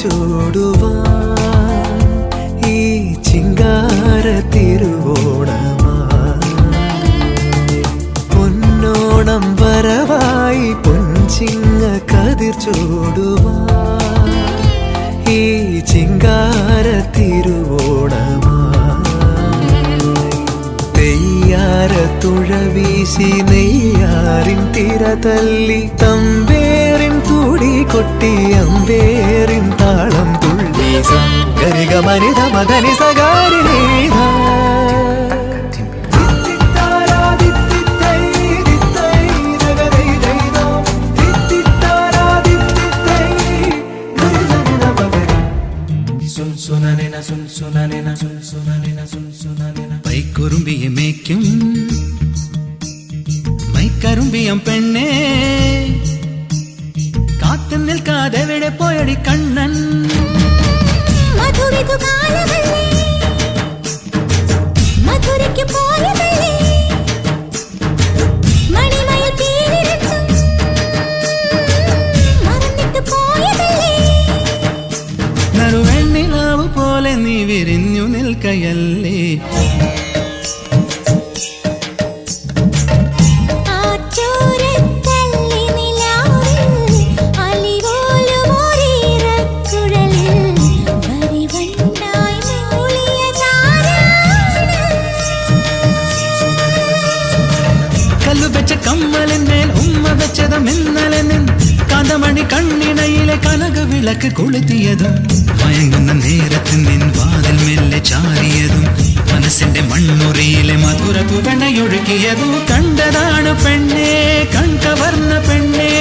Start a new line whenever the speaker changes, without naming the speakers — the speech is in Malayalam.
ചൂടുവാൻ ഈ ചിങ്കാര തിരുവോണമാ പൊന്നോണം വരവായി പൊൻചിങ്ങ കതിർ ചൂടുവാൻ ഈ ചിങ്കാര തിരുവോണമാ തെയ്യാര തുഴവീശി നെയ്യാറിൻ തിര തല്ലി തമ്പേറിൻ തൂടി കൊട്ടി അമ്പേറിൻ താളം തുള്ളി ഗരിക മനിത മദനി സകാരി
പൈക്കുറുമ്പിയെ മേയ്ക്കും മൈക്കറുമ്പിയം പെണ്ണേ കാത്തു നിൽക്കാതെ എവിടെ പോയടി കണ്ണൻ
മധുരയ്ക്ക് പോയതല്ലേ മണിമയിൽ പീലിരട്ടും മറന്നിട്ട് പോയതല്ലേ
നറുവെണ്ണിലാവ് പോലെ നീ വിരിഞ്ഞു നിൽക്കയല്ലേ കമ്മലിന്മേൽ ഉമ്മ വെച്ചതും ഇന്നലെ നിൻ കാന്തമണി കണ്ണിണയിലെ കനക വിളക്ക് കൊളുത്തിയതും മയങ്ങുന്ന നേരത്ത് നിൻ വാതിൽ മെല്ലെ ചാരിയതും മനസ്സിന്റെ മണ്ണുറിയിലെ മധുര തുവണയൊഴുകിയതും കണ്ടതാണ് പെണ്ണേ കൺകവർന്ന പെണ്ണേ